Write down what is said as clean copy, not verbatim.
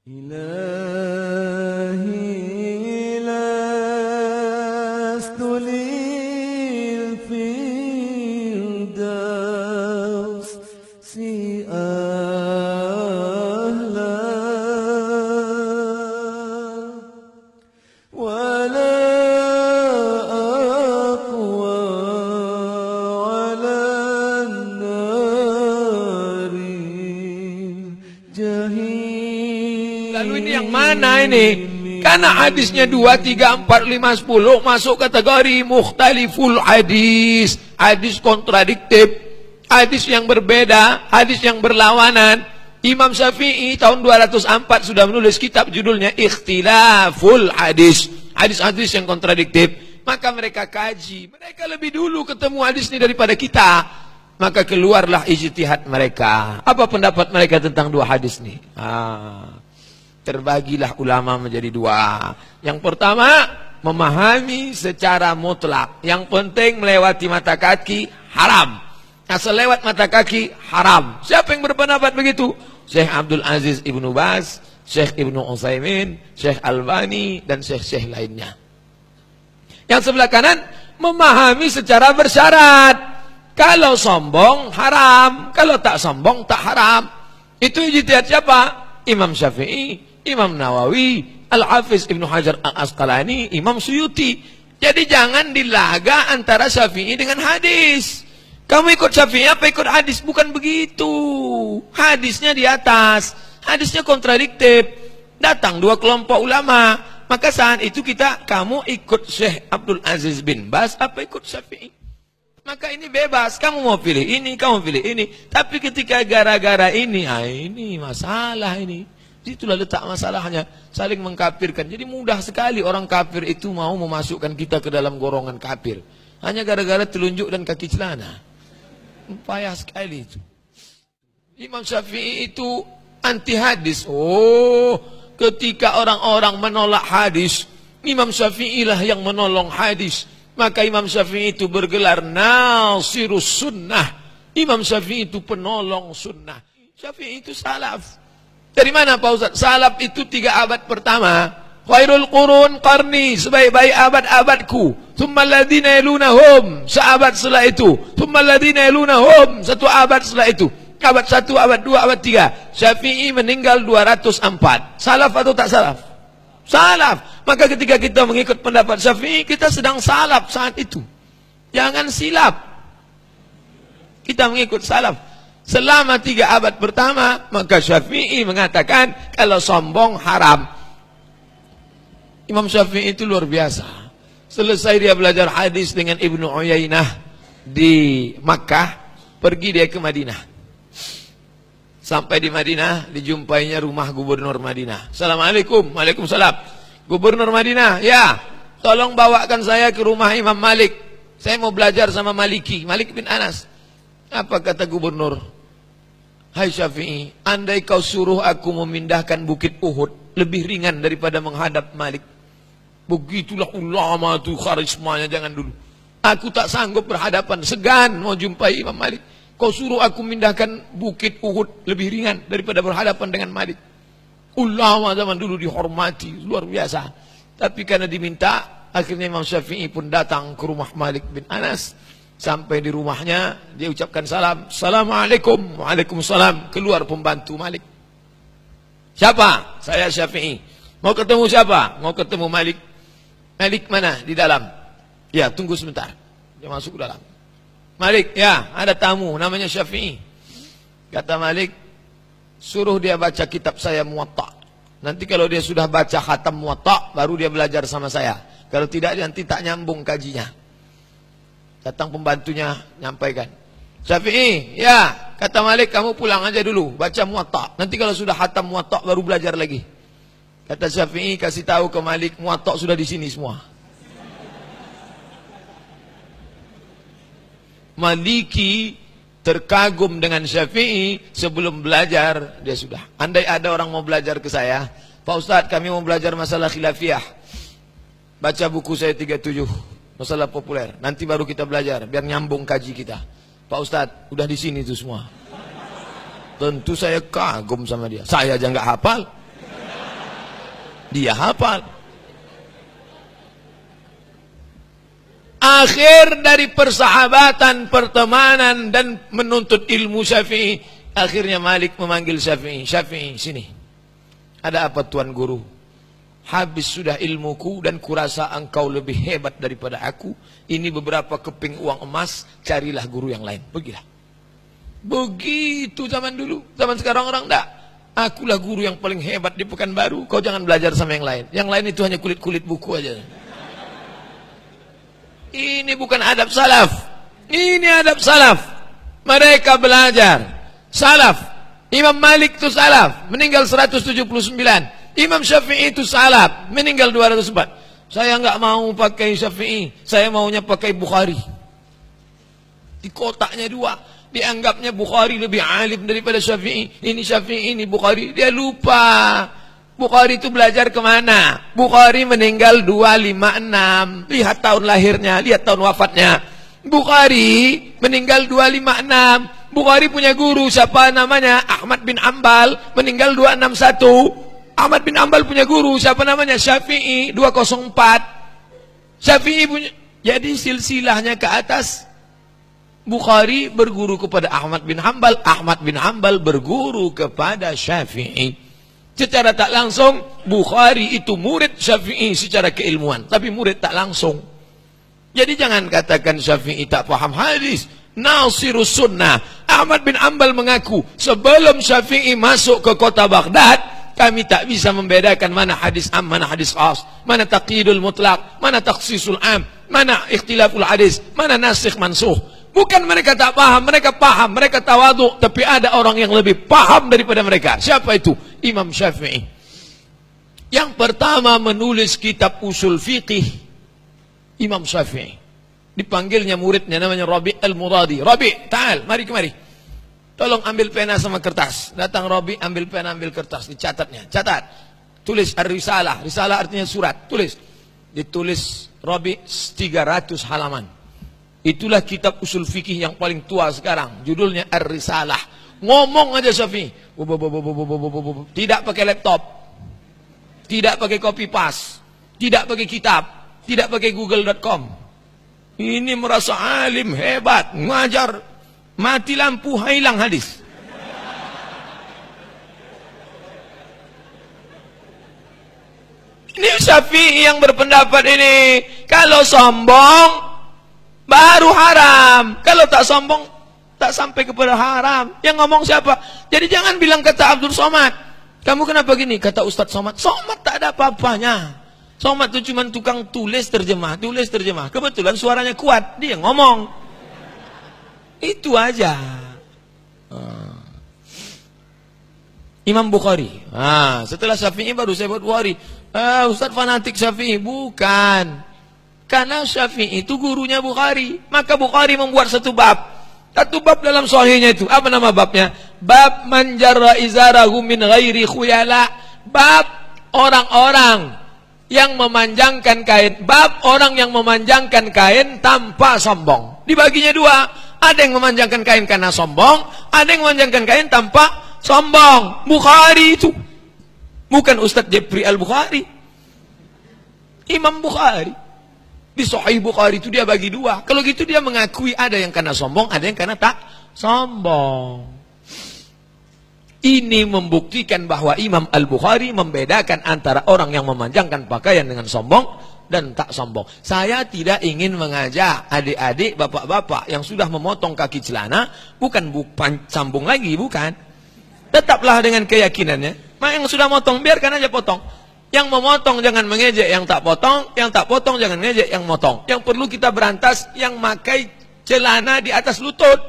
إلهي لست للفردوس أهلا ولا أقوى ولا النار جهيم. Lalu ini yang mana ini? Karena hadisnya 2, 3, 4, 5, 10 masuk kategori mukhtaliful hadis. Hadis kontradiktif. Hadis yang berbeda. Hadis yang berlawanan. Imam Syafi'i tahun 204 sudah menulis kitab judulnya Ikhtilaful Hadis. Hadis-hadis yang kontradiktif. Maka mereka kaji. Mereka lebih dulu ketemu hadis ini daripada kita. Maka keluarlah ijtihad mereka. Apa pendapat mereka tentang 2 hadis ini? Terbagilah ulama menjadi 2. Yang pertama, memahami secara mutlak. Yang penting melewati mata kaki haram. Asal lewat mata kaki haram. Siapa yang berpendapat begitu? Syekh Abdul Aziz Ibnu Baz, Syekh Ibnu Utsaimin, Syekh Albani, dan syekh-syekh lainnya. Yang sebelah kanan, memahami secara bersyarat. Kalau sombong haram, kalau tak sombong tak haram. Itu ijtihad siapa? Imam Syafi'i, Imam Nawawi, Al-Hafiz Ibnu Hajar Al-Asqalani, Imam Suyuti. Jadi jangan dilaga antara Syafi'i dengan hadis. Kamu ikut Syafi'i apa ikut hadis? Bukan begitu. Hadisnya di atas. Hadisnya kontradiktif. Datang 2 kelompok ulama. Maka saat itu kamu ikut Syekh Abdul Aziz bin Baz apa ikut Syafi'i? Maka ini bebas. Kamu mau pilih ini, kamu pilih ini. Tapi ketika gara-gara ini, ini masalah ini. Itulah letak masalahnya, saling mengkafirkan. Jadi mudah sekali orang kafir itu mau memasukkan kita ke dalam golongan kafir. Hanya gara-gara telunjuk dan kaki celana. Payah sekali itu. Imam Syafi'i itu anti hadis. Ketika orang-orang menolak hadis, Imam Syafi'i lah yang menolong hadis. Maka Imam Syafi'i itu bergelar Nasirus Sunnah. Imam Syafi'i itu penolong sunnah. Syafi'i itu salaf. Dari mana Pak Ustaz? Salaf itu 3 abad pertama. Khairul qurun qarni, sebaik-baik abad-abadku. Tsumma alladziina yalunahum, seabad setelah itu. Tsumma alladziina yalunahum, 1 abad setelah itu. Abad 1, abad 2, abad 3. Syafi'i meninggal 204. Salaf atau tak salaf? Salaf. Maka ketika kita mengikut pendapat Syafi'i, kita sedang salaf saat itu. Jangan silap. Kita mengikut salaf. Selama 3 abad pertama, maka Syafi'i mengatakan kalau sombong haram. Imam Syafi'i itu luar biasa. Selesai dia belajar hadis dengan Ibnu Uyainah di Makkah, pergi dia ke Madinah. Sampai di Madinah, dijumpainya rumah gubernur Madinah. Assalamualaikum. Waalaikumsalam. Gubernur Madinah, ya, tolong bawakan saya ke rumah Imam Malik. Saya mau belajar sama Maliki, Malik bin Anas. Apa kata gubernur? Hai Syafi'i, andai kau suruh aku memindahkan bukit Uhud, lebih ringan daripada menghadap Malik. Begitulah ulama itu karismanya, jangan dulu. Aku tak sanggup berhadapan, segan mau jumpai Imam Malik. Kau suruh aku memindahkan bukit Uhud, lebih ringan daripada berhadapan dengan Malik. Ulama zaman dulu dihormati, luar biasa. Tapi karena diminta, akhirnya Imam Syafi'i pun datang ke rumah Malik bin Anas. Sampai di rumahnya, dia ucapkan salam. Assalamualaikum. Waalaikumsalam. Keluar pembantu Malik. Siapa? Saya Syafi'i. Mau ketemu siapa? Mau ketemu Malik. Malik mana? Di dalam. Ya, tunggu sebentar. Dia masuk ke dalam. Malik, ya, ada tamu. Namanya Syafi'i. Kata Malik, suruh dia baca kitab saya Muwatta. Nanti kalau dia sudah baca khatam Muwatta, baru dia belajar sama saya. Kalau tidak, nanti tak nyambung kajinya. Datang pembantunya, nyampaikan. Syafi'i, ya, kata Malik, kamu pulang aja dulu, baca Muwatta. Nanti kalau sudah khatam Muwatta, baru belajar lagi. Kata Syafi'i, kasih tahu ke Malik, Muwatta sudah di sini semua. Maliki terkagum dengan Syafi'i, sebelum belajar, dia sudah. Andai ada orang mau belajar ke saya, Pak Ustadz, kami mau belajar masalah khilafiyah. Baca buku saya 37. Masalah populer, nanti baru kita belajar biar nyambung kaji kita. Pak Ustadz, udah di sini tuh semua. Tentu saya kagum sama dia. Saya aja nggak hafal. Dia hafal. Akhir dari persahabatan, pertemanan dan menuntut ilmu Syafi'i, akhirnya Malik memanggil Syafi'i. Syafi'i, sini. Ada apa Tuan Guru? Habis sudah ilmuku dan kurasa engkau lebih hebat daripada aku. Ini beberapa keping uang emas, carilah guru yang lain. Pergilah. Begitu zaman dulu. Zaman sekarang orang enggak. Akulah guru yang paling hebat di Pekanbaru. Kau jangan belajar sama yang lain. Yang lain itu hanya kulit-kulit buku aja. Ini bukan adab salaf. Ini adab salaf. Mereka belajar. Salaf. Imam Malik itu salaf. Meninggal 179. Imam Syafi'i itu salaf. Meninggal 204. Saya enggak mau pakai Syafi'i. Saya maunya pakai Bukhari. Di kotaknya dua. Dianggapnya Bukhari lebih alim daripada Syafi'i. Ini Syafi'i, ini Bukhari. Dia lupa. Bukhari itu belajar kemana? Bukhari meninggal 256. Lihat tahun lahirnya, lihat tahun wafatnya. Bukhari meninggal 256. Bukhari punya guru, siapa namanya? Ahmad bin Ambal, meninggal 261. Ahmad bin Ambal punya guru, siapa namanya? Syafi'i, 204. Syafi'i punya. Jadi silsilahnya ke atas. Bukhari berguru kepada Ahmad bin Ambal. Ahmad bin Ambal berguru kepada Syafi'i. Secara tak langsung, Bukhari itu murid Syafi'i secara keilmuan. Tapi murid tak langsung. Jadi jangan katakan Syafi'i tak paham hadis. Nasirus sunnah. Ahmad bin Ambal mengaku, sebelum Syafi'i masuk ke kota Baghdad, kami tak bisa membedakan mana hadis am, mana hadis khas, mana taqyidul mutlaq, mana takhsisul am, mana ikhtilaful hadis, mana nasikh mansuh. Bukan mereka tak paham, mereka paham, mereka tawadhu, tapi ada orang yang lebih paham daripada mereka. Siapa itu? Imam Syafi'i. Yang pertama menulis kitab usul fiqih, Imam Syafi'i. Dipanggilnya muridnya namanya Rabi' al-Muradi. Rabi', ta'al, mari kemari. Tolong ambil pena sama kertas. Datang Rabi', ambil pena, ambil kertas, dicatatnya. Catat. Tulis ar-risalah. Risalah artinya surat. Tulis. Ditulis Rabi' 300 halaman. Itulah kitab usul fikih yang paling tua sekarang. Judulnya Ar-Risalah. Ngomong aja Syafi'i. Tidak pakai laptop. Tidak pakai copy paste. Tidak pakai kitab. Tidak pakai google.com. Ini merasa alim, hebat. Ngajar. Mati lampu, hilang hadis. Ini Syafi'i yang berpendapat ini. Kalau sombong baru haram. Kalau tak sombong, tak sampai kepada haram. Yang ngomong siapa? Jadi jangan bilang kata Abdul Somad. Kamu kenapa gini? Kata Ustadz Somad. Somad tak ada apa-apanya. Somad itu cuma tukang tulis terjemah. Tulis terjemah. Kebetulan suaranya kuat. Dia ngomong. Itu aja. Imam Bukhari. Setelah Syafi'i baru saya buat Bukhari. Ustadz fanatik Syafi'i. Bukan. Karena Syafi'i itu gurunya Bukhari. Maka Bukhari membuat satu bab. Satu bab dalam sahihnya itu. Apa nama babnya? Bab man jarra izarahu min ghairi khuyala. Bab orang-orang yang memanjangkan kain. Bab orang yang memanjangkan kain tanpa sombong. Dibaginya dua. Ada yang memanjangkan kain karena sombong. Ada yang memanjangkan kain tanpa sombong. Bukhari itu. Bukan Ustadz Jepri Al-Bukhari. Imam Bukhari. Di Sahih Bukhari itu dia bagi dua. Kalau gitu dia mengakui ada yang karena sombong, ada yang karena tak sombong. Ini membuktikan bahwa Imam Al-Bukhari membedakan antara orang yang memanjangkan pakaian dengan sombong dan tak sombong. Saya tidak ingin mengajak adik-adik, bapak-bapak yang sudah memotong kaki celana, bukan sambung lagi, bukan. Tetaplah dengan keyakinannya. Yang sudah motong, biarkan aja potong. Yang memotong jangan mengejek yang tak potong jangan mengejek yang motong. Yang perlu kita berantas yang pakai celana di atas lutut.